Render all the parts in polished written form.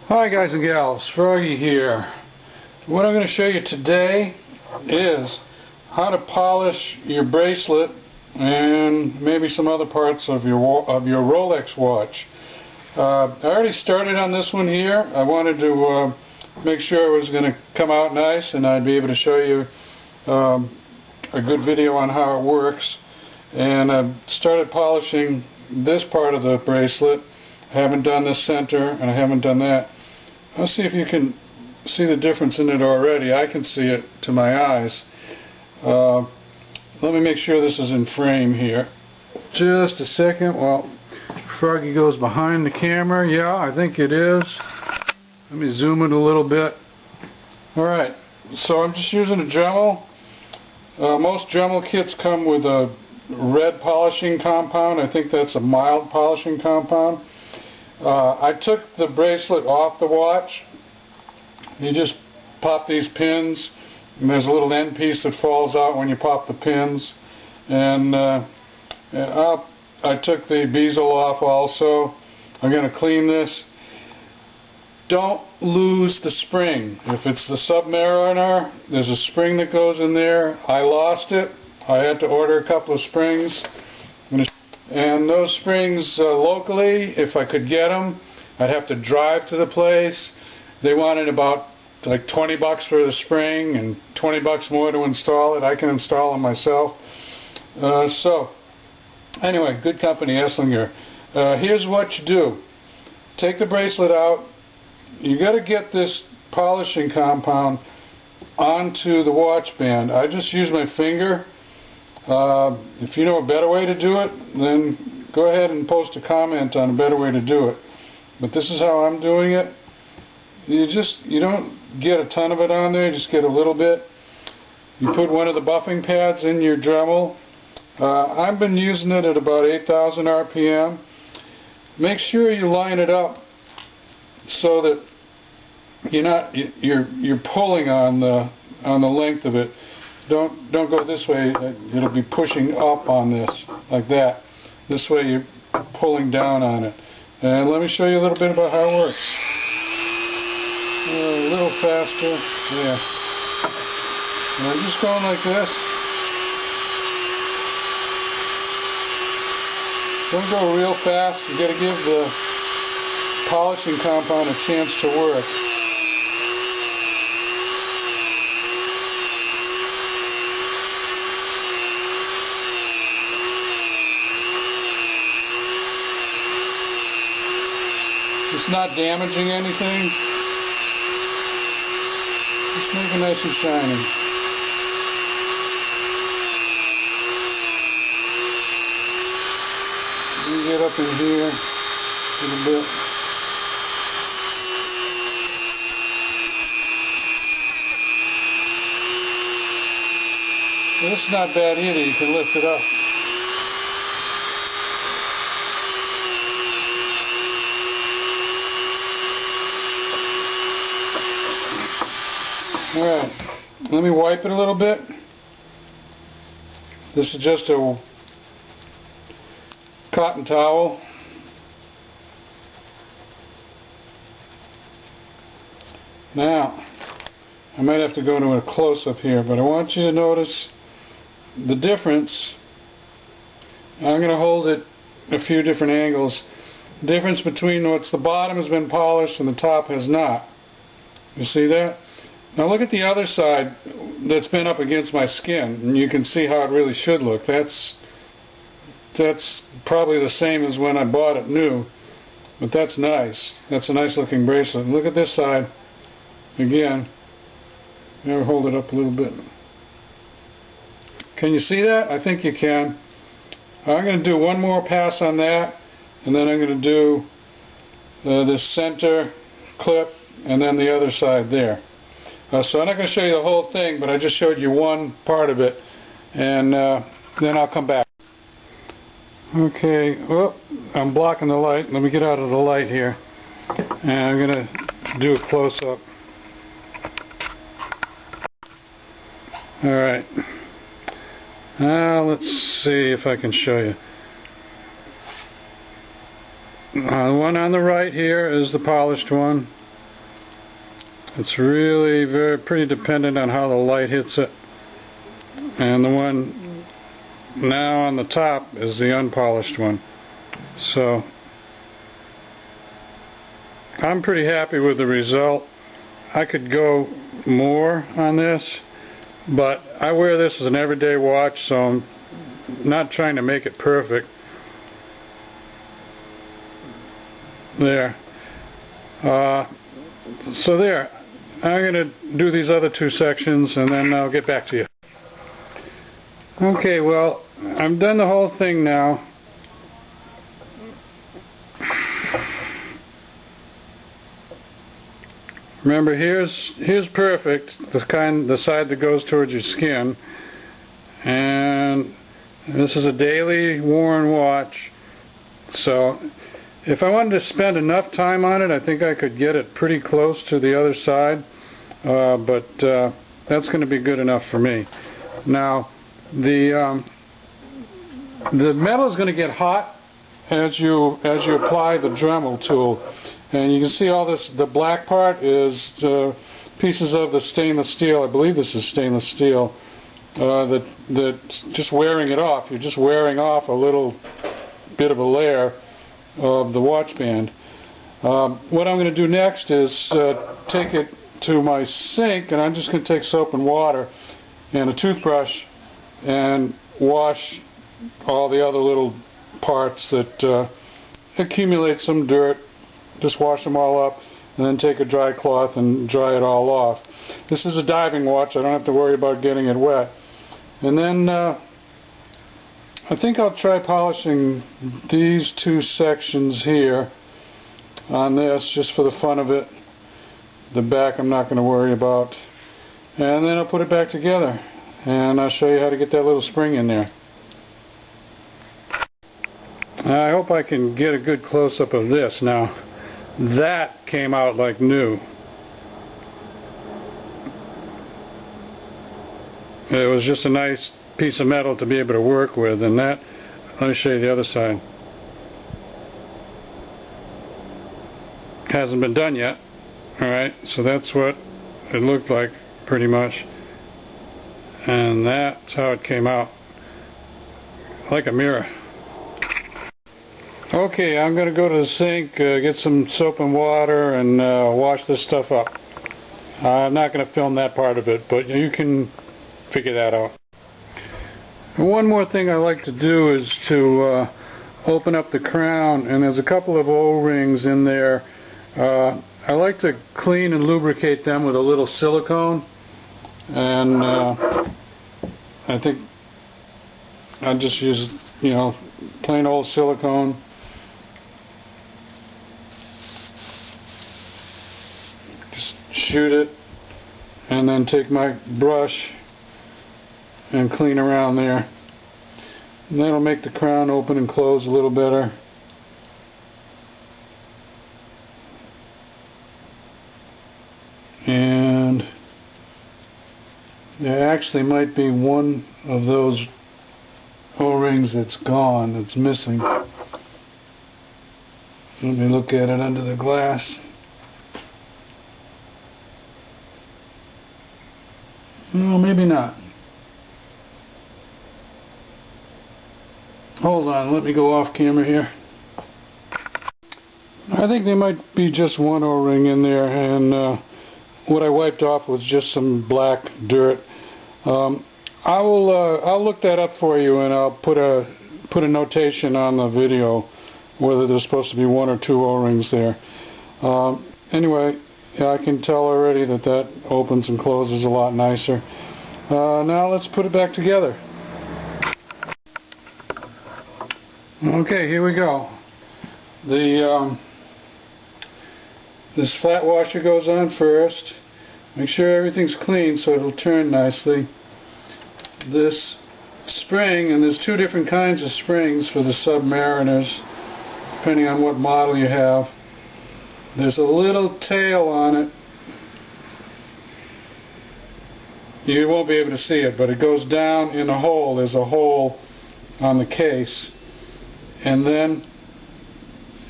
Hi guys and gals, Froggy here. What I'm going to show you today is how to polish your bracelet and maybe some other parts of your Rolex watch. I already started on this one here. I wanted to make sure it was going to come out nice and I'd be able to show you a good video on how it works. And I've started polishing this part of the bracelet. I haven't done the center and I haven't done that. Let's see if you can see the difference in it already. I can see it to my eyes. Let me make sure this is in frame here. Just a second while Froggy goes behind the camera. Yeah, I think it is. Let me zoom it a little bit. Alright, so I'm just using a Dremel. Most Dremel kits come with a red polishing compound. I think that's a mild polishing compound. I took the bracelet off the watch. You just pop these pins, and there's a little end piece that falls out when you pop the pins. And I took the bezel off also. I'm going to clean this. Don't lose the spring. If it's the Submariner, there's a spring that goes in there. I lost it. I had to order a couple of springs. And those springs locally, if I could get them, I'd have to drive to the place. They wanted about like $20 for the spring and $20 more to install it. I can install them myself. So, anyway, good company, Esslinger. Here's what you do. Take the bracelet out. You got to get this polishing compound onto the watch band. I just use my finger. If you know a better way to do it, then go ahead and post a comment on a better way to do it. But this is how I'm doing it. You don't get a ton of it on there, you just get a little bit. You put one of the buffing pads in your Dremel. I've been using it at about 8,000 RPM. Make sure you line it up so that you're pulling on the length of it. Don't go this way. It'll be pushing up on this like that. This way you're pulling down on it. And let me show you a little bit about how it works. A little faster. Yeah. And I'm just going like this. Don't go real fast. You got to give the polishing compound a chance to work. It's not damaging anything. Just make it nice and shiny. You get up in here a little bit. Well, this is not bad either. You can lift it up. Alright, let me wipe it a little bit. This is just a cotton towel. Now, I might have to go to a close-up here, but I want you to notice the difference. I'm going to hold it a few different angles. The difference between what's the bottom has been polished and the top has not. You see that? Now look at the other side that's been up against my skin, and you can see how it really should look. That's probably the same as when I bought it new, but that's nice. That's a nice looking bracelet. And look at this side again. Now hold it up a little bit. Can you see that? I think you can. I'm going to do one more pass on that, and then I'm going to do this center clip, and then the other side there. So I'm not going to show you the whole thing, but I just showed you one part of it, and then I'll come back. Okay, well, I'm blocking the light. Let me get out of the light here, and I'm going to do a close-up. Alright, now let's see if I can show you. The one on the right here is the polished one. It's really pretty dependent on how the light hits it. And the one now on the top is the unpolished one. So I'm pretty happy with the result. I could go more on this, but I wear this as an everyday watch, so I'm not trying to make it perfect. There. So there. I'm going to do these other two sections and then I'll get back to you. Okay, well, I've done the whole thing now. Remember, here's perfect, the side that goes towards your skin, and this is a daily worn watch. So if I wanted to spend enough time on it, I think I could get it pretty close to the other side, but that's going to be good enough for me. Now, the metal is going to get hot as you apply the Dremel tool. And you can see all this, the black part is pieces of the stainless steel. I believe this is stainless steel. That's just wearing it off. You're just wearing off a little bit of a layer of the watch band. What I'm going to do next is take it to my sink, and I'm just going to take soap and water and a toothbrush and wash all the other little parts that accumulate some dirt. Just wash them all up and then take a dry cloth and dry it all off. This is a diving watch. I don't have to worry about getting it wet. And then I think I'll try polishing these two sections here on this just for the fun of it. The back I'm not going to worry about. And then I'll put it back together and I'll show you how to get that little spring in there. I hope I can get a good close-up of this. Now, that came out like new. It was just a nice piece of metal to be able to work with, and that, let me show you the other side. Hasn't been done yet. Alright, so that's what it looked like pretty much. And that's how it came out. Like a mirror. Okay, I'm going to go to the sink, get some soap and water, and wash this stuff up. I'm not going to film that part of it, but you can figure that out. And one more thing I like to do is to open up the crown, and there's a couple of O-rings in there. I like to clean and lubricate them with a little silicone, and I think I just use, plain old silicone. Shoot it and then take my brush and clean around there. And that'll make the crown open and close a little better. And there actually might be one of those O-rings that's gone, that's missing. Let me look at it under the glass. No, maybe not. Hold on, let me go off camera here. I think there might be just one O-ring in there, and what I wiped off was just some black dirt. I'll look that up for you, and I'll put a notation on the video whether there's supposed to be one or two O-rings there. Anyway. Yeah, I can tell already that opens and closes a lot nicer. Now let's put it back together. Okay, here we go. This flat washer goes on first. Make sure everything's clean so it'll turn nicely. This spring, and there's two different kinds of springs for the Submariners, depending on what model you have. There's a little tail on it. You won't be able to see it, but it goes down in a hole. There's a hole on the case. And then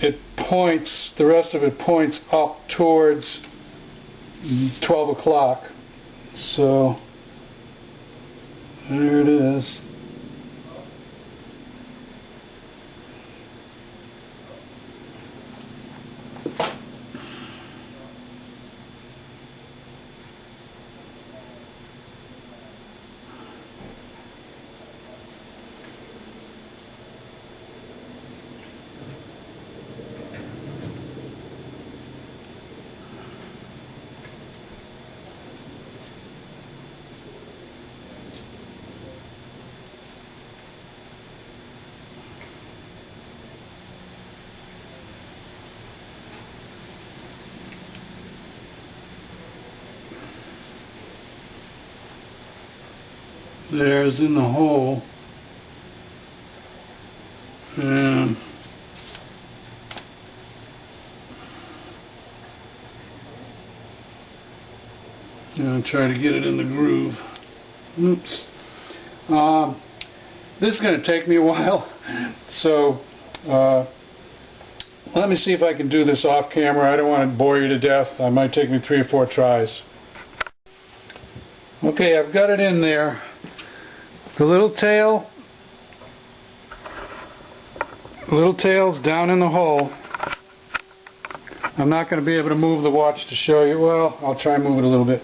it points, the rest of it points up towards 12 o'clock. So there it is. There's in the hole, and I'm going to try to get it in the groove. Oops. This is going to take me a while, so let me see if I can do this off camera. I don't want to bore you to death. It might take me 3 or 4 tries. Okay, I've got it in there. The little tail's down in the hole. I'm not going to be able to move the watch to show you. Well, I'll try and move it a little bit.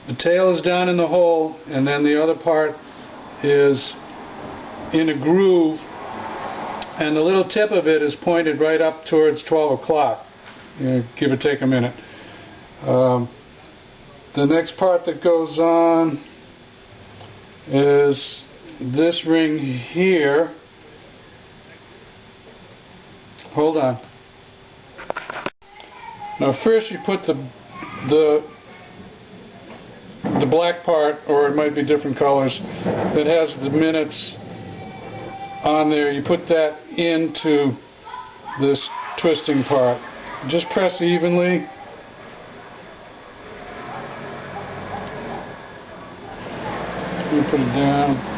The tail is down in the hole, and then the other part is in a groove, and the little tip of it is pointed right up towards 12 o'clock. Give or take a minute. The next part that goes on is this ring here. Hold on. Now first you put the black part, or it might be different colors, that has the minutes on there. You put that into this twisting part. Just press evenly. Let me put it down.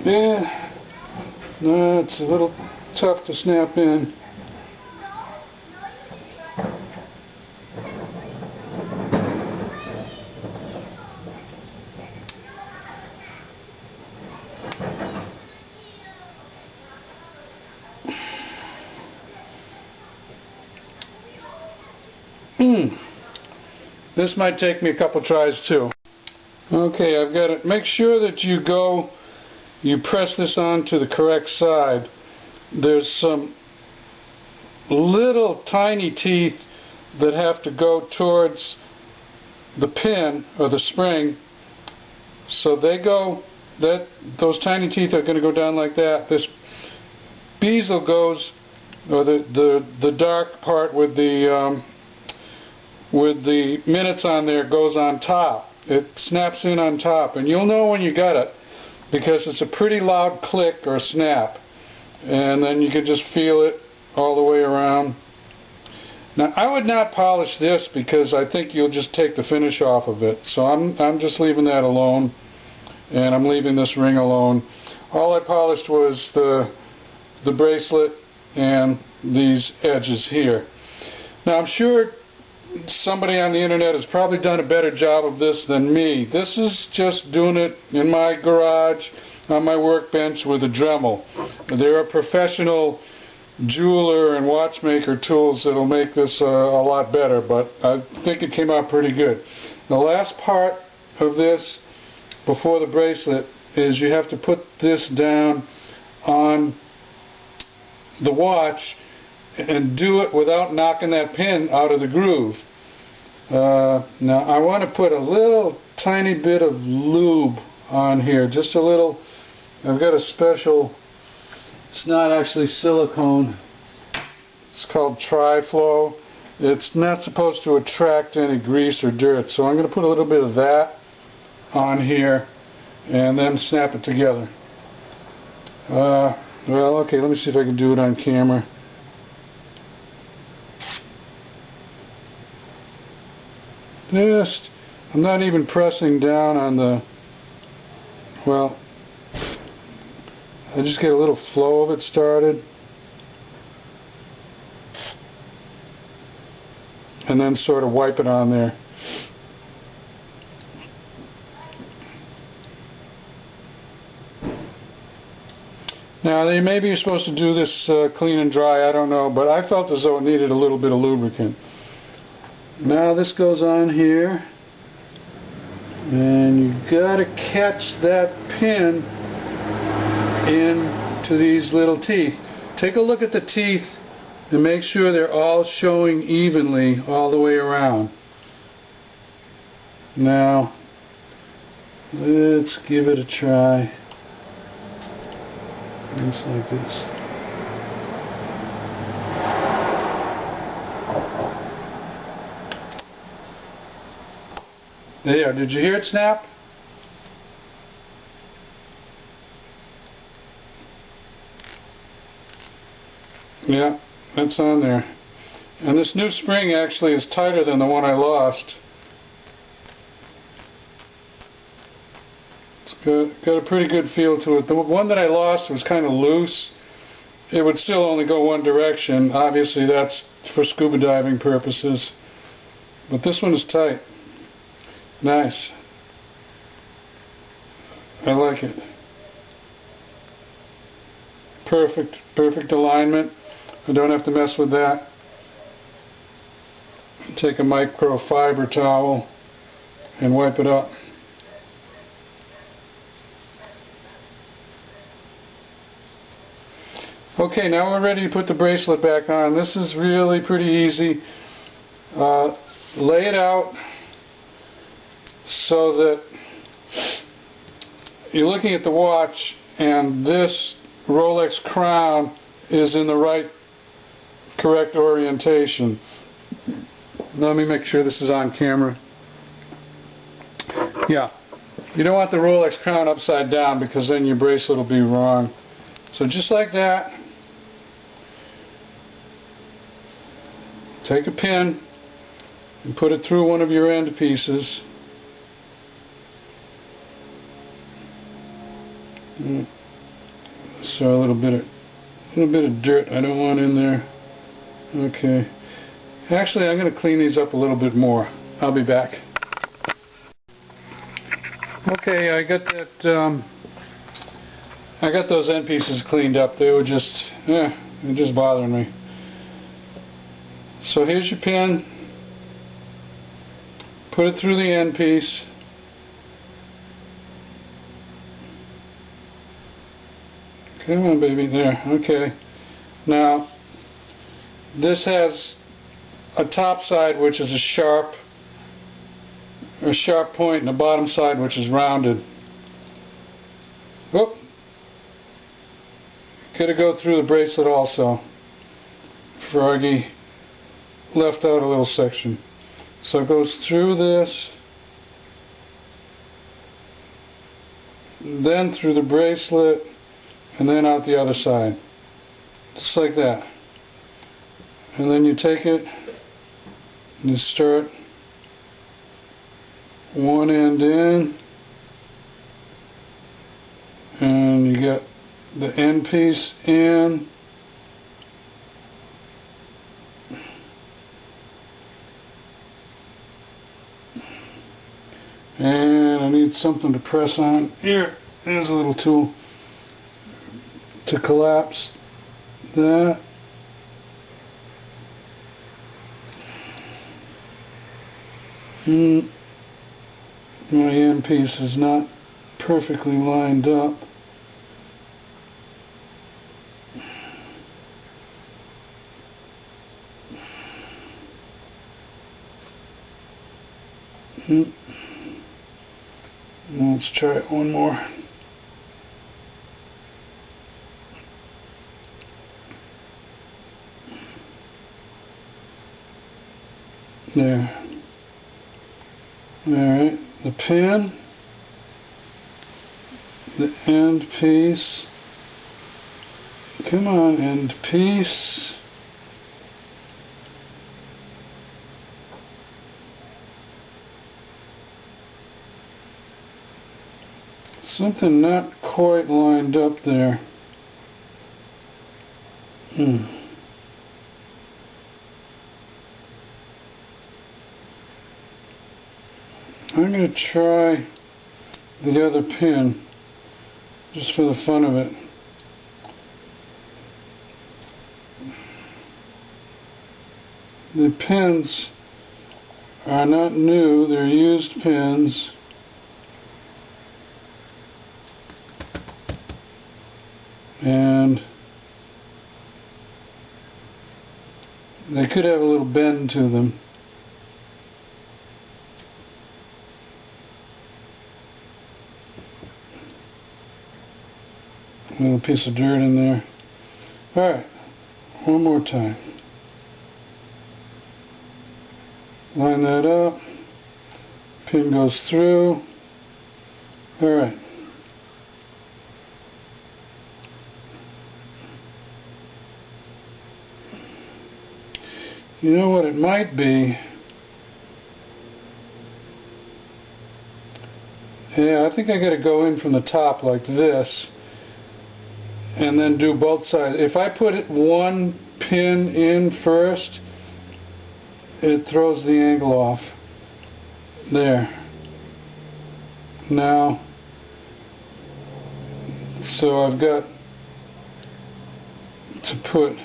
Yeah, no, it's a little tough to snap in. This might take me a couple tries too. Okay, I've got it. Make sure that you press this onto the correct side. There's some little tiny teeth that have to go towards the pin or the spring. So those tiny teeth are going to go down like that. This bezel goes, or the dark part with the minutes on there goes on top. It snaps in on top, and you'll know when you got it because it's a pretty loud click or snap, and then you can just feel it all the way around. Now I would not polish this because I think you'll just take the finish off of it, so I'm just leaving that alone, and I'm leaving this ring alone. All I polished was the bracelet and these edges here. Now I'm sure somebody on the internet has probably done a better job of this than me. This is just doing it in my garage on my workbench with a Dremel. There are professional jeweler and watchmaker tools that will make this a lot better, but I think it came out pretty good. The last part of this before the bracelet is you have to put this down on the watch and do it without knocking that pin out of the groove. Now I want to put a little tiny bit of lube on here, just a little. I've got a special, it's not actually silicone, it's called Tri-Flow. It's not supposed to attract any grease or dirt, so I'm going to put a little bit of that on here and then snap it together. Well, okay, let me see if I can do it on camera. I'm not even pressing down on the, well, I just get a little flow of it started. And then sort of wipe it on there. Now, maybe you're supposed to do this clean and dry, I don't know, but I felt as though it needed a little bit of lubricant. Now this goes on here, and you gotta catch that pin into these little teeth. Take a look at the teeth and make sure they're all showing evenly all the way around. Now, let's give it a try. Just like this. There, did you hear it snap? Yeah, that's on there. And this new spring actually is tighter than the one I lost. Got a pretty good feel to it. The one that I lost was kind of loose. It would still only go one direction. Obviously that's for scuba diving purposes. But this one is tight. Nice. I like it. Perfect alignment. I don't have to mess with that. Take a microfiber towel and wipe it up. Okay, now we're ready to put the bracelet back on. This is really pretty easy. Lay it out so that you're looking at the watch and this Rolex crown is in the right, correct orientation. Let me make sure this is on camera. Yeah, you don't want the Rolex crown upside down because then your bracelet will be wrong. So just like that. Take a pin and put it through one of your end pieces. So a little bit of dirt I don't want in there. Okay. Actually, I'm going to clean these up a little bit more. I'll be back. Okay, I got that. I got those end pieces cleaned up. They were just, they were just bothering me. So here's your pin. Put it through the end piece. Come on, baby. There. Okay. Now, this has a top side which is a sharp point and a bottom side which is rounded. Whoop. Gotta go through the bracelet also. Froggy left out a little section. So it goes through this, then through the bracelet, and then out the other side. Just like that. And then you take it and you start one end in, and you get the end piece in, and I need something to press on. Here's a little tool to collapse that. My end piece is not perfectly lined up. Let's try it one more. There. Alright, the pin, the end piece. Come on, end piece. Something not quite lined up there. I'm going to try the other pin just for the fun of it. The pins are not new, they're used pins. And they could have a little bend to them. A little piece of dirt in there. Alright, one more time. Line that up. Pin goes through. Alright. You know what it might be? Yeah, I think I got to go in from the top like this and then do both sides. If I put one pin in first, it throws the angle off. There. Now, so I've got to put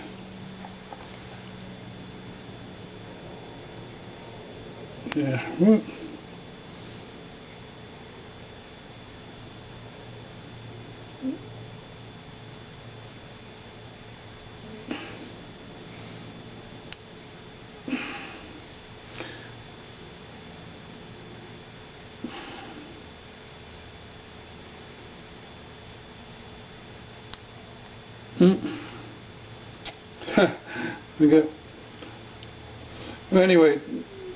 we got. Anyway,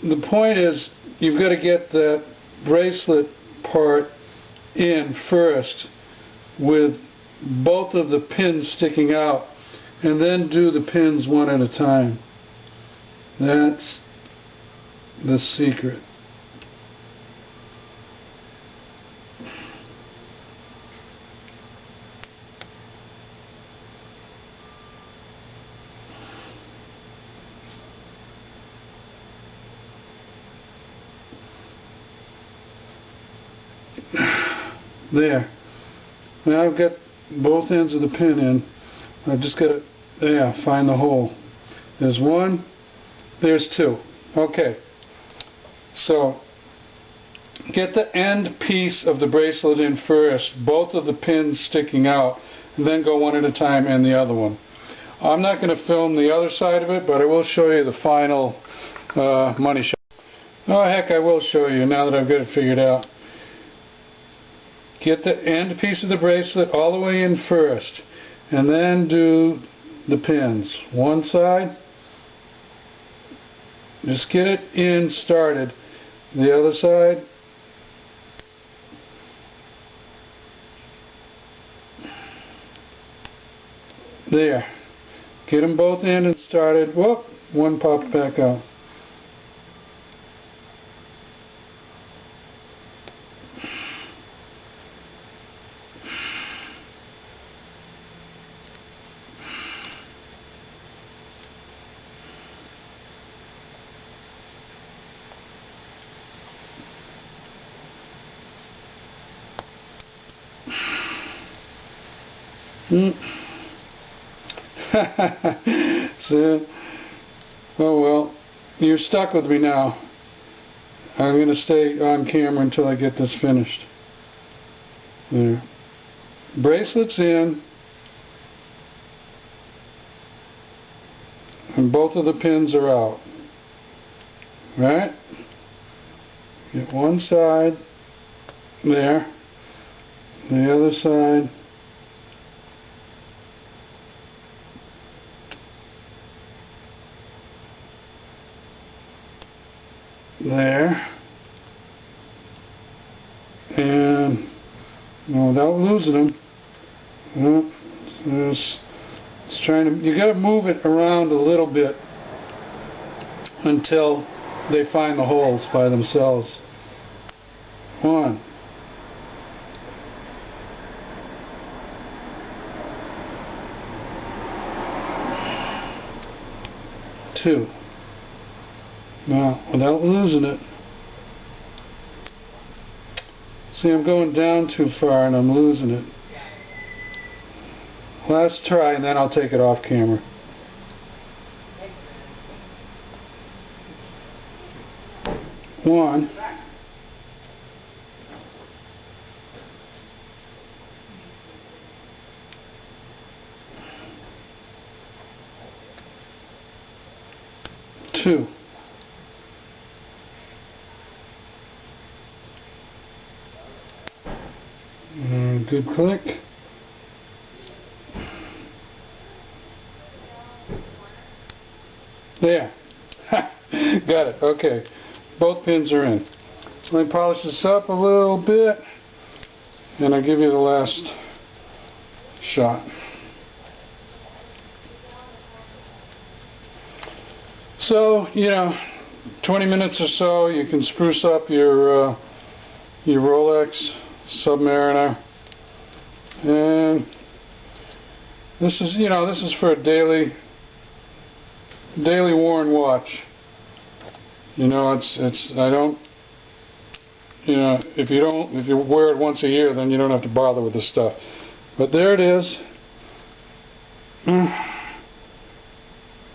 the point is you've got to get that bracelet part in first with both of the pins sticking out, and then do the pins one at a time. That's the secret. There. Now I've got both ends of the pin in. I've just got to, find the hole. There's one, there's two. Okay. So, get the end piece of the bracelet in first, both of the pins sticking out, and then go one at a time and the other one. I'm not going to film the other side of it, but I will show you the final money shot. Oh heck, I will show you now that I've got it figured out. Get the end piece of the bracelet all the way in first, and then do the pins. One side, just get it in started. The other side, there. Get them both in and started. Whoop, one popped back out. So, oh well, you're stuck with me now. I'm going to stay on camera until I get this finished. There. Bracelets in, and both of the pins are out. Right? Get one side there, the other side. There, and without losing them, it's trying to. You got to move it around a little bit until they find the holes by themselves. One, 2. Now, without losing it. See, I'm going down too far and I'm losing it. Last try, and then I'll take it off camera. One. Two. And good click. There. Got it. Okay. Both pins are in. Let me polish this up a little bit, and I'll give you the last shot. So, 20 minutes or so, you can spruce up your Rolex Submariner, and this is for a daily worn watch. If you wear it once a year, then you don't have to bother with this stuff. But there it is.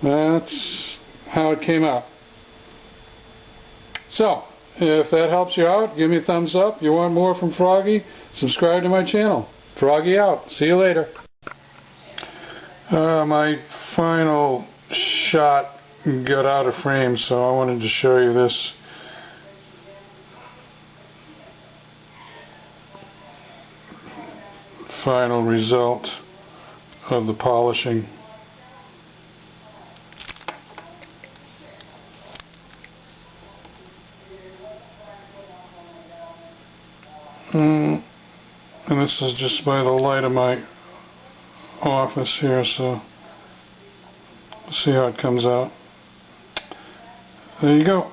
That's how it came out. So, if that helps you out, give me a thumbs up. You want more from Froggy? Subscribe to my channel. Froggy out. See you later. My final shot got out of frame, so I wanted to show you this. Final result of the polishing. And this is just by the light of my office here, so see how it comes out. There you go.